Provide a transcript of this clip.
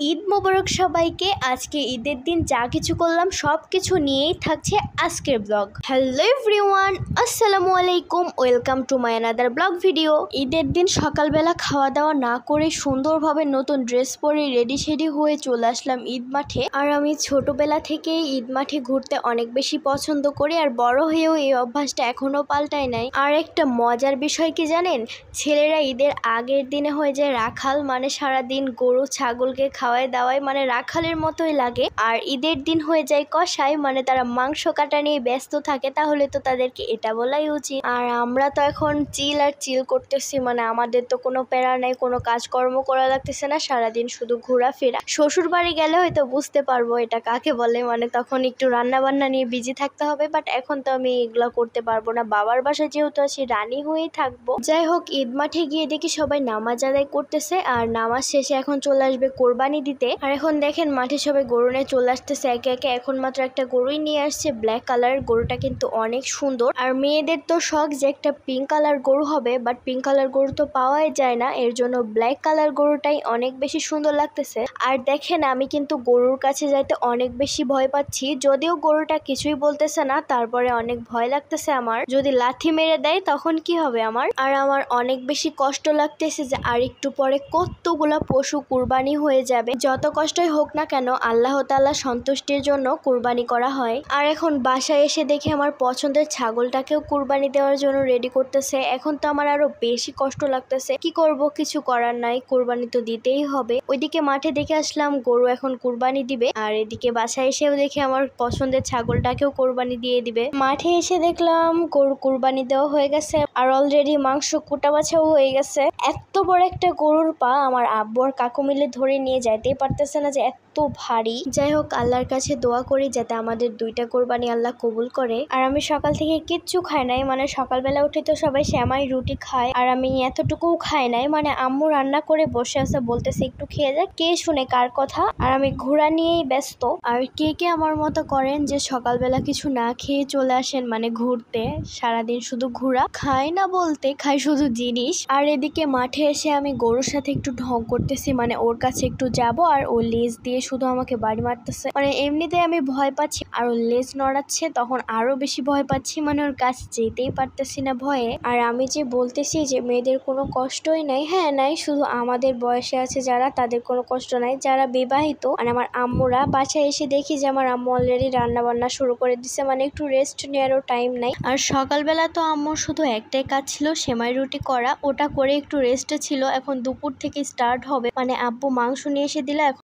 ঈদ মোবারক সবাইকে। আজকে ঈদের দিন যা কিছু করলাম সব কিছু নিয়েই থাকছে আজকের ব্লগ। হ্যালো এভরিওয়ান, আসসালামু আলাইকুম, welcome to my another blog video. ঈদের দিন সকালবেলা খাওয়া দাওয়া না করে সুন্দরভাবে নতুন ড্রেস পরে রেডি শেডি হয়ে চলে আসলাম ঈদ মাঠে। আর আমি ছোটবেলা থেকেই ঈদ মাঠে ঘুরতে অনেক বেশি পছন্দ করি, আর বড় হয়েও এই অভ্যাসটা এখনো পাল্টায় নাই। আর একটা মজার বিষয় কি জানেন, ছেলেরা ঈদের আগের দিনে হয়ে যায় রাখাল, মানে সারাদিন গরু ছাগলকে খাওয়াই দাওয়াই, মানে রাখালের মতোই লাগে। আর ঈদের দিন হয়ে যায় কসাই, মানে তারা মাংস কাটা নিয়ে ব্যস্ত থাকে। তাহলে তো তাদেরকে এটা বলাই উচিত। আর আমরা তো এখন চিল করতেছি, মানে আমাদের তো কোনো প্যারা নাই, কোনো কাজকর্ম করা লাগতেছে না, সারাদিন শুধু ঘোরাফেরা। শ্বশুর বাড়ি গেলে হয়তো বুঝতে পারবো এটা কাকে বলে, মানে তখন একটু রান্না বান্না নিয়ে বিজি থাকতে হবে। বাট এখন তো আমি এগুলা করতে পারবো না, বাবার বাসায় যেহেতু আছি রানী হয়েই থাকবো। যাই হোক, ঈদ মাঠে গিয়ে দেখি সবাই নামাজ আদায় করতেছে, আর নামাজ শেষে এখন চলে আসবে কোরবানি দিতে। আর এখন দেখেন মাঠে সবাই গরু নিয়ে চলে আসতেছে একে একে। এখন মাত্র একটা গরুই নিয়ে আসছে, ব্ল্যাক কালার। গরুটা কিন্তু অনেক সুন্দর। আর মেয়েদের তো শখ যে একটা পিঙ্ক কালার গরু হবে, বাট পিঙ্ক কালার গরু তো পাওয়াই যায় না, এর জন্য ব্ল্যাক কালার গরুটাই অনেক বেশি সুন্দর লাগতেছে। আর দেখেন আমি কিন্তু গরুর কাছে যাইতে অনেক বেশি ভয় পাচ্ছি, যদিও গরুটা কিছুই বলতেছে না, তারপরে অনেক ভয় লাগতেছে আমার। যদি লাথি মেরে দেয় তখন কি হবে আমার। আর আমার অনেক বেশি কষ্ট লাগতেছে যে আর একটু পরে কতগুলা পশু কুরবানি হয়ে যাবে। যত কষ্টই হোক না কেন, আল্লাহ তাআলা সন্তুষ্টির জন্য কুরবানি করা হয়। আর এখন বাসায় এসে দেখি আমার পছন্দের ছাগলটাকেও কুরবানি দেওয়ার জন্য রেডি করতেছে। এখন তো আমার আরো বেশি কষ্ট লাগতেছে, কি করব, কিছু করার নাই, কুরবানি তো দিতেই হবে। ওইদিকে মাঠে দেখে আসলাম গরু এখন কুরবানি দিবে, আর এদিকে বাসায় এসেও দেখি আমার পছন্দের ছাগলটাকেও কুরবানি দিয়ে দিবে। মাঠে এসে দেখলাম গরু কুরবানি দেওয়া হয়ে গেছে, আর অলরেডি মাংস কুটা বাছাও হয়ে গেছে। এত বড় একটা গরুর পা আমার আব্বু আর কাকু মিলে ধরে নিয়ে যাইতেই পারতেছে না, যে এত ভারী। যাই হোক, আল্লাহর কাছে দোয়া করি যাতে আমাদের দুইটা কোরবানি আল্লাহ কবুল করে। আর আমি সকাল থেকে কিচ্ছু খাই নাই, মানে সকালবেলা উঠে তো সবাই সেমাই রুটি খায়, আর আমি এতটুকুও খাই নাই। মানে আম্মু রান্না করে বসে আছে, বলতেছে একটু খেয়ে যাক, কে শুনে কার কথা। আর আমি ঘোরা নিয়েই ব্যস্ত। আর কে কে আমার মতো করেন যে সকালবেলা কিছু না খেয়ে চলে আসেন মানে ঘুরতে, সারাদিন শুধু ঘোরা, খাই না বলতে খাই শুধু জিনিস। আর এদিকে মাঠে এসে আমি গরুর সাথে একটু ঢং করতেছি, মানে ওর কাছে একটু যাব, আর ও লেজ দিয়ে শুধু আমাকে বাড়ি মারতেছে। মানে এমনিতে আমি ভয় পাচ্ছি, আর ও লেজ নড়াচ্ছে তখন আরো বেশি ভয় পাচ্ছি, মানে ওর কাছে যেতেই পারতেছি না ভয়ে। আর আমি যে বলতেছি যে মেয়েদের কোনো কষ্টই নাই, হ্যাঁ নাই, শুধু আমাদের বয়সে আছে যারা তাদের কোনো কষ্ট নাই, যারা বিবাহিত আর আমার আম্মুরা। বাসায় এসে দেখি যে আমার আম্মু অলরেডি রান্না বান্না শুরু করে দিচ্ছে, মানে একটু রেস্ট নেওয়ারও টাইম নাই। আর সকালবেলা তো আম্মুর শুধু একটাই কাজ ছিল, সেমাই রুটি করা, ওটা করে একটু রেস্টে ছিল। এখন দুপুর থেকে স্টার্ট হবে, মানে আব্বু মাংস নিয়ে এসে দিলে